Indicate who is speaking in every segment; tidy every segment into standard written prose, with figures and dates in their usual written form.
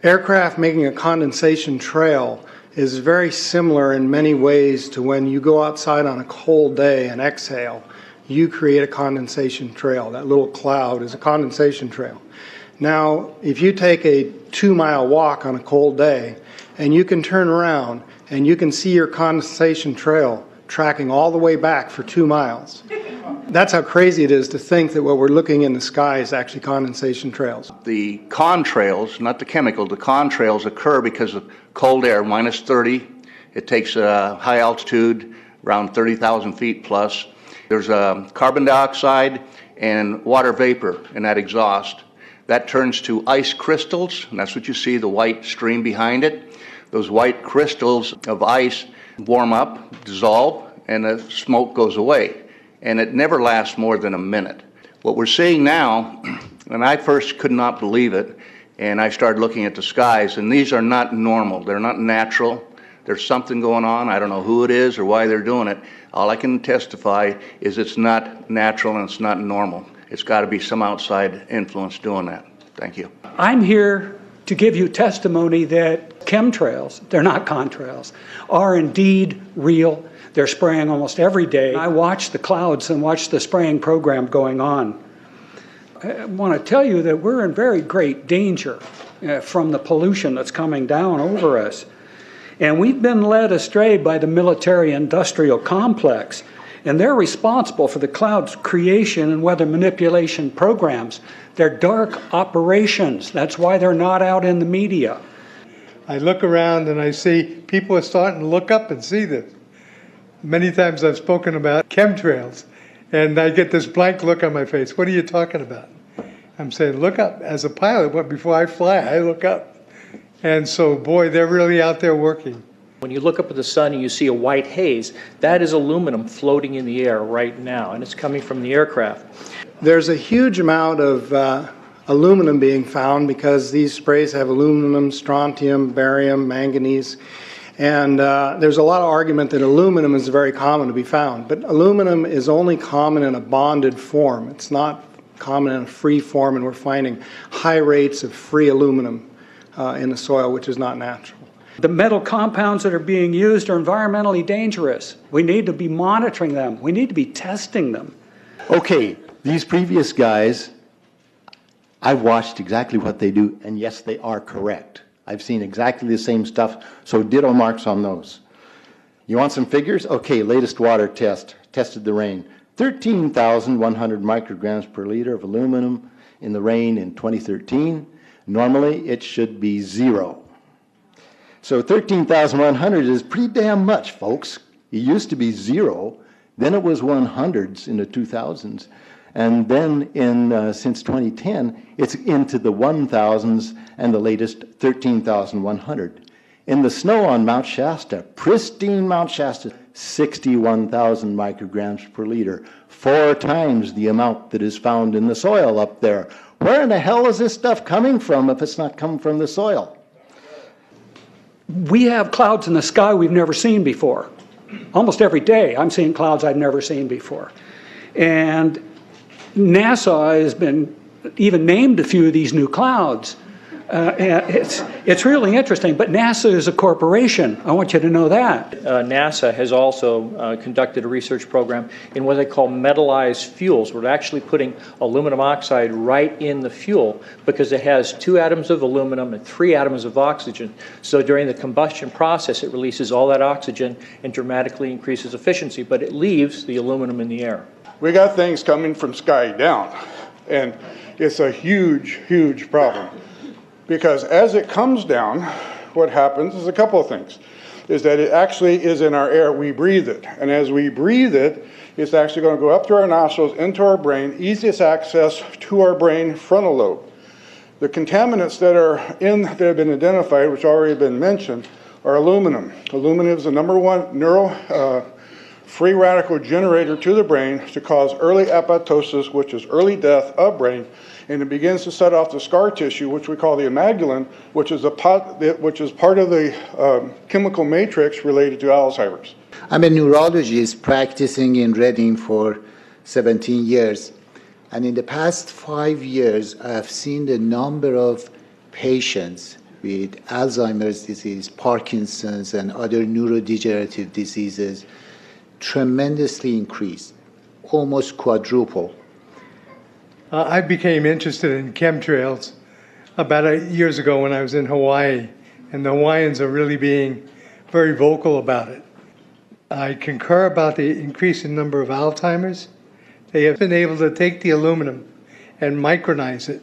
Speaker 1: Aircraft making a condensation trail is very similar in many ways to when you go outside on a cold day and exhale. You create a condensation trail. That little cloud is a condensation trail. Now, if you take a 2-mile walk on a cold day and you can turn around and you can see your condensation trail tracking all the way back for 2 miles. That's how crazy it is to think that what we're looking in the sky is actually condensation trails.
Speaker 2: The contrails, not the chemical, the contrails occur because of cold air, minus 30. It takes high altitude, around 30,000 feet plus. There's carbon dioxide and water vapor in that exhaust. That turns to ice crystals, and that's what you see, the white stream behind it. Those white crystals of ice warm up, dissolve, and the smoke goes away. And it never lasts more than a minute. What we're seeing now, and I first could not believe it, and I started looking at the skies, and these are not normal. They're not natural. There's something going on. I don't know who it is or why they're doing it. All I can testify is it's not natural and it's not normal. It's got to be some outside influence doing that. Thank you.
Speaker 3: I'm here to give you testimony that chemtrails, they're not contrails, are indeed real. They're spraying almost every day. I watch the clouds and watch the spraying program going on. I want to tell you that we're in very great danger from the pollution that's coming down over us. And we've been led astray by the military-industrial complex, and they're responsible for the cloud's creation and weather manipulation programs. They're dark operations. That's why they're not out in the media.
Speaker 4: I look around and I see people are starting to look up and see this. Many times I've spoken about chemtrails, and I get this blank look on my face. What are you talking about? I'm saying, look up. As a pilot, before I fly, I look up. And so, boy, they're really out there working.
Speaker 5: When you look up at the sun and you see a white haze, that is aluminum floating in the air right now, and it's coming from the aircraft.
Speaker 1: There's a huge amount of aluminum being found because these sprays have aluminum, strontium, barium, manganese. And there's a lot of argument that aluminum is very common to be found. But aluminum is only common in a bonded form. It's not common in a free form, and we're finding high rates of free aluminum in the soil, which is not natural.
Speaker 3: The metal compounds that are being used are environmentally dangerous. We need to be monitoring them. We need to be testing them.
Speaker 6: Okay, these previous guys, I've watched exactly what they do, and yes, they are correct. I've seen exactly the same stuff, so ditto marks on those. You want some figures? Okay, latest water test, tested the rain. 13,100 micrograms per liter of aluminum in the rain in 2013. Normally, it should be 0. So 13,100 is pretty damn much, folks. It used to be 0, then it was 100s in the 2000s, and then since 2010, it's into the 1,000s and the latest 13,100. In the snow on Mount Shasta, pristine Mount Shasta, 61,000 micrograms per liter, 4 times the amount that is found in the soil up there. Where in the hell is this stuff coming from if it's not coming from the soil?
Speaker 3: We have clouds in the sky we've never seen before. Almost every day I'm seeing clouds I've never seen before. And NASA has been even named a few of these new clouds. It's really interesting, but NASA is a corporation. I want you to know that.
Speaker 5: NASA has also conducted a research program in what they call metallized fuels. We're actually putting aluminum oxide right in the fuel because it has 2 atoms of aluminum and 3 atoms of oxygen. So during the combustion process, it releases all that oxygen and dramatically increases efficiency, but it leaves the aluminum in the air.
Speaker 7: We got things coming from sky down, and it's a huge, huge problem. Because as it comes down, what happens is a couple of things. Is that it actually is in our air, we breathe it. And as we breathe it, it's actually going to go up through our nostrils, into our brain, easiest access to our brain frontal lobe. The contaminants that have been identified, which already been mentioned, are aluminum. Aluminum is the #1 free radical generator to the brain to cause early apoptosis, which is early death of brain, and it begins to set off the scar tissue, which we call the amygdalin, which is part of the chemical matrix related to Alzheimer's.
Speaker 8: I'm a neurologist practicing in Reading for 17 years, and in the past 5 years, I have seen the number of patients with Alzheimer's disease, Parkinson's, and other neurodegenerative diseases tremendously increased, almost quadruple.
Speaker 4: I became interested in chemtrails about 8 years ago when I was in Hawaii, and the Hawaiians are really being very vocal about it. I concur about the increasing number of Alzheimer's. They have been able to take the aluminum and micronize it,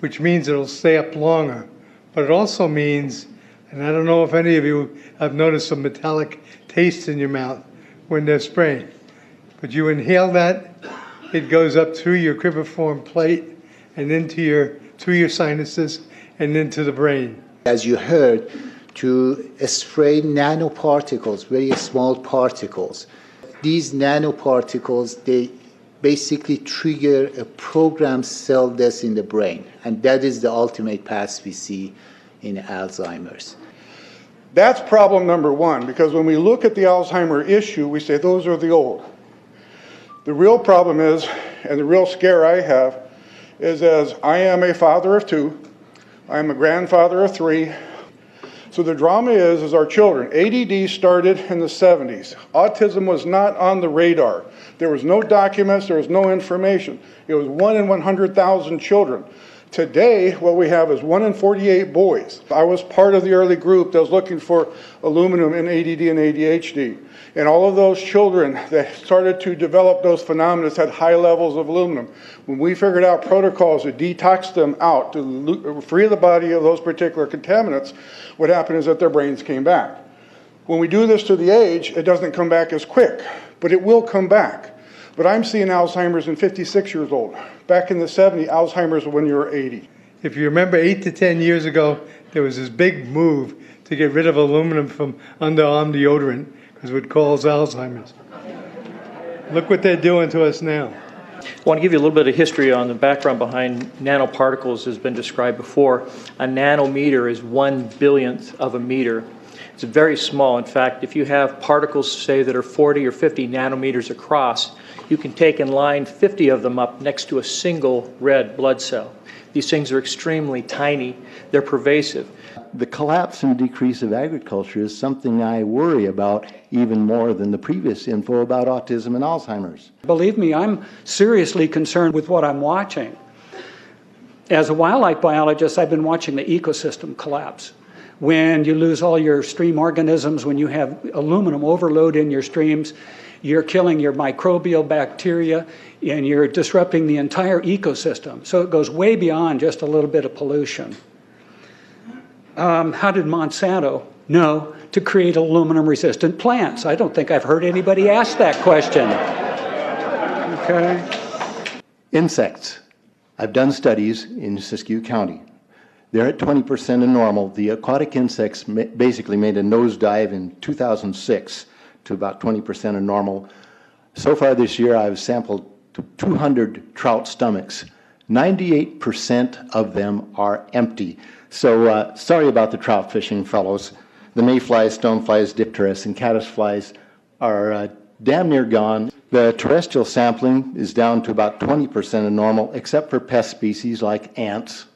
Speaker 4: which means it'll stay up longer. But it also means, and I don't know if any of you have noticed some metallic taste in your mouth when they're spraying, but you inhale that, it goes up through your cribriform plate and through your sinuses and into the brain.
Speaker 8: As you heard, to spray nanoparticles, very small particles. These nanoparticles, they basically trigger a programmed cell death in the brain, and that is the ultimate path we see in Alzheimer's.
Speaker 7: That's problem number one, because when we look at the Alzheimer issue, we say those are the old. The real problem is, and the real scare I have, is as I am a father of 2, I am a grandfather of 3. So the drama is our children. ADD started in the 70s. Autism was not on the radar. There was no documents, there was no information. It was 1 in 100,000 children. Today, what we have is 1 in 48 boys. I was part of the early group that was looking for aluminum in ADD and ADHD. And all of those children that started to develop those phenomena had high levels of aluminum. When we figured out protocols to detox them out, to free the body of those particular contaminants, what happened is that their brains came back. When we do this to the age, it doesn't come back as quick, but it will come back. But I'm seeing Alzheimer's in 56 years old. Back in the 70s, Alzheimer's when you were 80.
Speaker 4: If you remember 8 to 10 years ago, there was this big move to get rid of aluminum from underarm deodorant because it would cause Alzheimer's. Look what they're doing to us now.
Speaker 5: I want to give you a little bit of history on the background behind nanoparticles has been described before. A nanometer is 1/1000th of a meter. It's very small. In fact, if you have particles, say, that are 40 or 50 nanometers across, you can take and line 50 of them up next to a single red blood cell. These things are extremely tiny. They're pervasive.
Speaker 6: The collapse and decrease of agriculture is something I worry about even more than the previous info about autism and Alzheimer's.
Speaker 3: Believe me, I'm seriously concerned with what I'm watching. As a wildlife biologist, I've been watching the ecosystem collapse. When you lose all your stream organisms, when you have aluminum overload in your streams, you're killing your microbial bacteria and you're disrupting the entire ecosystem. So it goes way beyond just a little bit of pollution. How did Monsanto know to create aluminum-resistant plants? I don't think I've heard anybody ask that question. Okay.
Speaker 6: Insects. I've done studies in Siskiyou County. They're at 20% of normal. The aquatic insects basically made a nosedive in 2006 to about 20% of normal. So far this year, I've sampled 200 trout stomachs. 98% of them are empty. So sorry about the trout fishing, fellows. The mayflies, stoneflies, dipterus, and caddisflies are damn near gone. The terrestrial sampling is down to about 20% of normal, except for pest species like ants.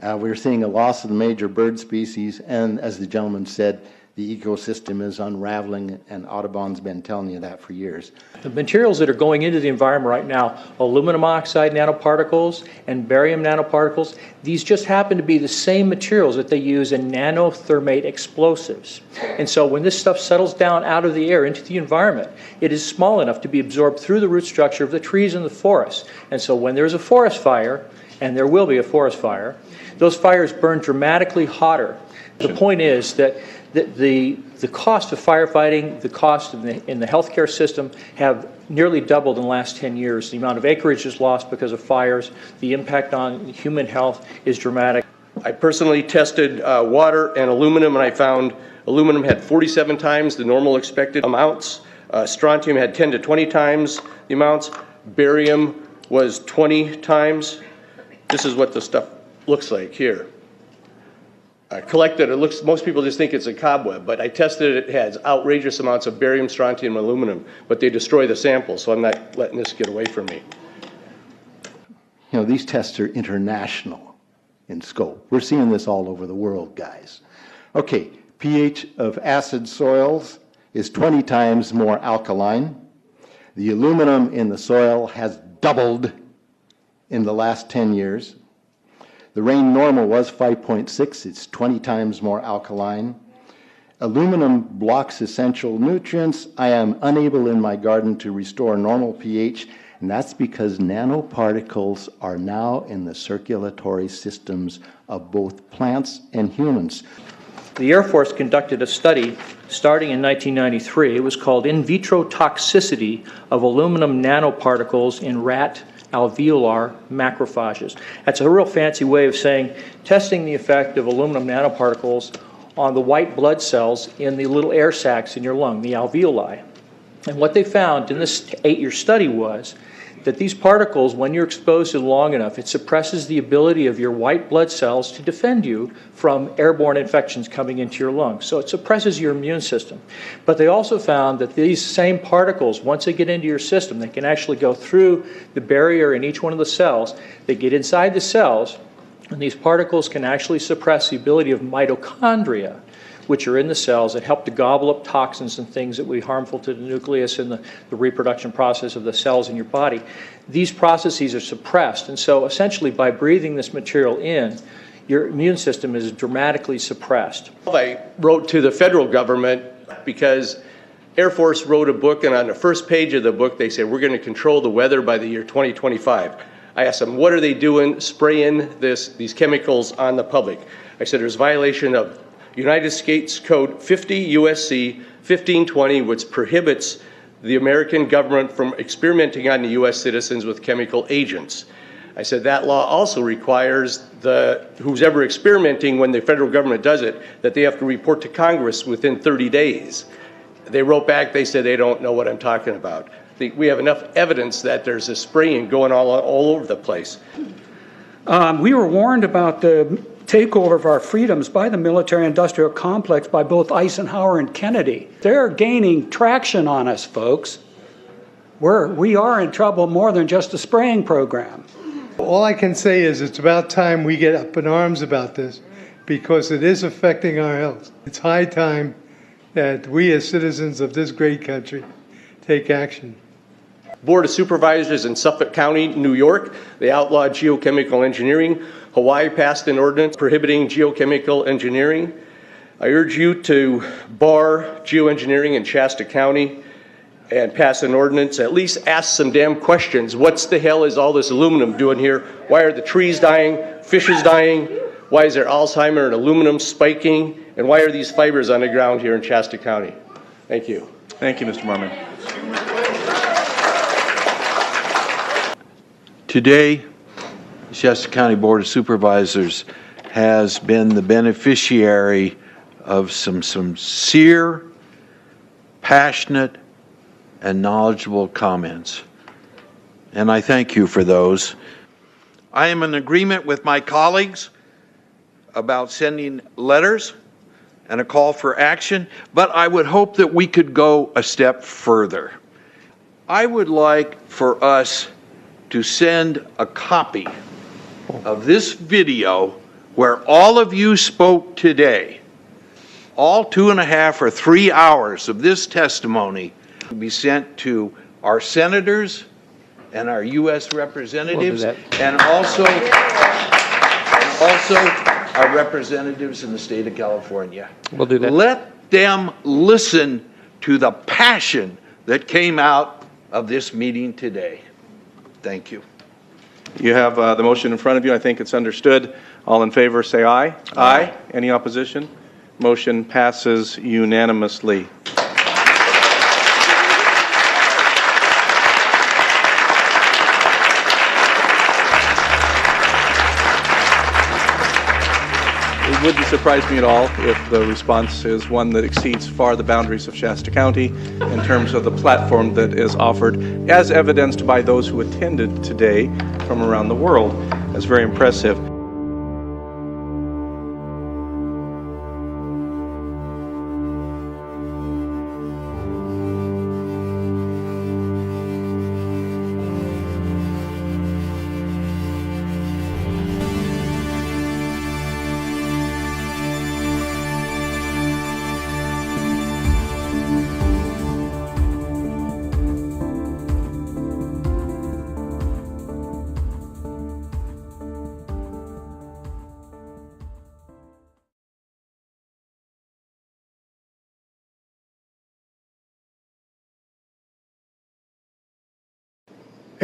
Speaker 6: We're seeing a loss of the major bird species, and as the gentleman said, the ecosystem is unraveling, and Audubon's been telling you that for years.
Speaker 5: The materials that are going into the environment right now, aluminum oxide nanoparticles and barium nanoparticles, these just happen to be the same materials that they use in nanothermate explosives. And so when this stuff settles down out of the air into the environment, it is small enough to be absorbed through the root structure of the trees in the forest. And so when there's a forest fire, and there will be a forest fire, those fires burn dramatically hotter. The point is that the cost of firefighting, the cost in the healthcare system have nearly doubled in the last 10 years. The amount of acreage is lost because of fires. The impact on human health is dramatic.
Speaker 9: I personally tested water and aluminum, and I found aluminum had 47 times the normal expected amounts. Strontium had 10 to 20 times the amounts. Barium was 20 times. This is what the stuff looks like here. Collected, it looks, most people just think it's a cobweb, but I tested it, it has outrageous amounts of barium, strontium, and aluminum, but they destroy the sample, so I'm not letting this get away from me.
Speaker 6: You know, these tests are international. in scope. We're seeing this all over the world, guys. Okay, pH of acid soils is 20 times more alkaline. The aluminum in the soil has doubled in the last 10 years. The rain normal was 5.6. It's 20 times more alkaline. Aluminum blocks essential nutrients. I am unable in my garden to restore normal pH, and that's because nanoparticles are now in the circulatory systems of both plants and humans.
Speaker 5: The Air Force conducted a study starting in 1993. It was called In Vitro Toxicity of Aluminum Nanoparticles in Rat Alveolar Macrophages. That's a real fancy way of saying testing the effect of aluminum nanoparticles on the white blood cells in the little air sacs in your lung, the alveoli. And what they found in this 8-year study was that these particles, when you're exposed to them long enough, it suppresses the ability of your white blood cells to defend you from airborne infections coming into your lungs. So it suppresses your immune system. But they also found that these same particles, once they get into your system, they can actually go through the barrier in each one of the cells. They get inside the cells, and these particles can actually suppress the ability of mitochondria, which are in the cells that help to gobble up toxins and things that would be harmful to the nucleus and the reproduction process of the cells in your body. These processes are suppressed, and so essentially by breathing this material in, your immune system is dramatically suppressed.
Speaker 9: I wrote to the federal government because Air Force wrote a book, and on the first page of the book they said, we're going to control the weather by the year 2025. I asked them, what are they doing spraying these chemicals on the public? I said, there's violation of United States Code 50 USC 1520, which prohibits the American government from experimenting on the U.S. citizens with chemical agents. I said that law also requires who's ever experimenting, when the federal government does it, that they have to report to Congress within 30 days. They wrote back, they said they don't know what I'm talking about. We have enough evidence that there's a spraying going all over the place.
Speaker 3: We were warned about the takeover of our freedoms by the military-industrial complex by both Eisenhower and Kennedy. They're gaining traction on us, folks. We are in trouble more than just a spraying program.
Speaker 4: All I can say is it's about time we get up in arms about this, because it is affecting our health. It's high time that we as citizens of this great country take action.
Speaker 9: Board of Supervisors in Suffolk County, New York, they outlawed geochemical engineering. Hawaii passed an ordinance prohibiting geochemical engineering. I urge you to bar geoengineering in Shasta County and pass an ordinance. At least ask some damn questions. What the hell is all this aluminum doing here? Why are the trees dying, fishes dying? Why is there Alzheimer and aluminum spiking? And why are these fibers on the ground here in Shasta County? Thank you.
Speaker 10: Thank you, Mr. Marmon. Today, the Shasta County Board of Supervisors has been the beneficiary of some sincere, passionate, and knowledgeable comments. And I thank you for those. I am in agreement with my colleagues about sending letters and a call for action, but I would hope that we could go a step further. I would like for us to send a copy of this video where all of you spoke today, all 2.5 or 3 hours of this testimony, to be sent to our senators and our U.S. representatives, and also our representatives in the state of California.
Speaker 5: We'll do that.
Speaker 10: Let them listen to the passion that came out of this meeting today. Thank you.
Speaker 11: You have the motion in front of you. I think it's understood. All in favor, say aye. Aye. Any opposition? Motion passes unanimously. It wouldn't surprise me at all if the response is one that exceeds far the boundaries of Shasta County in terms of the platform that is offered, as evidenced by those who attended today from around the world. That's very impressive.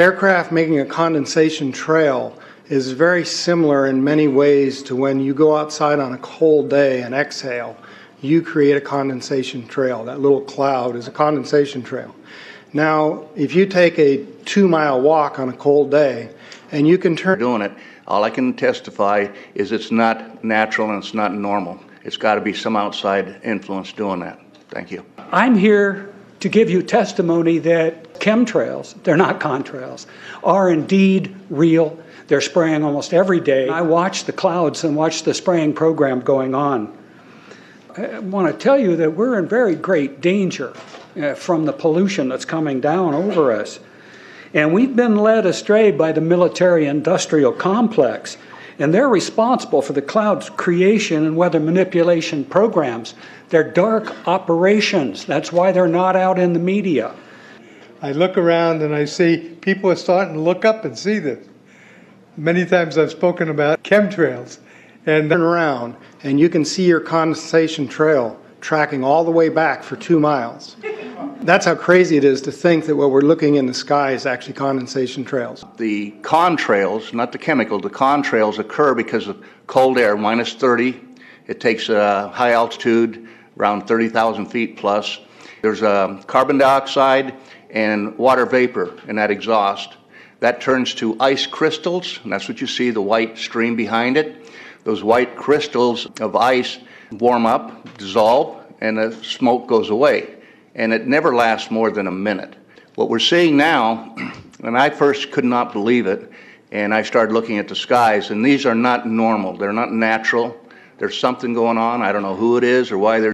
Speaker 1: Aircraft making a condensation trail is very similar in many ways to when you go outside on a cold day and exhale, you create a condensation trail. That little cloud is a condensation trail. Now, if you take a 2-mile walk on a cold day and you can turn
Speaker 2: doing it, all I can testify is it's not natural and it's not normal. It's got to be some outside influence doing that. Thank you.
Speaker 3: I'm here to give you testimony that chemtrails, they're not contrails, are indeed real. They're spraying almost every day. I watch the clouds and watch the spraying program going on. I want to tell you that we're in very great danger from the pollution that's coming down over us. And we've been led astray by the military-industrial complex, and they're responsible for the cloud's creation and weather manipulation programs. They're dark operations. That's why they're not out in the media.
Speaker 4: I look around and I see people are starting to look up and see this. Many times I've spoken about chemtrails. And
Speaker 1: turn around and you can see your condensation trail tracking all the way back for 2 miles. That's how crazy it is to think that what we're looking in the sky is actually condensation trails.
Speaker 2: The contrails, not the chemical, the contrails occur because of cold air, minus 30. It takes high altitude, around 30,000 feet plus. There's carbon dioxide and water vapor in that exhaust. That turns to ice crystals, and that's what you see, the white stream behind it. Those white crystals of ice warm up, dissolve, and the smoke goes away. And it never lasts more than a minute. What we're seeing now, and I first could not believe it, and I started looking at the skies, and these are not normal. They're not natural. There's something going on. I don't know who it is or why they're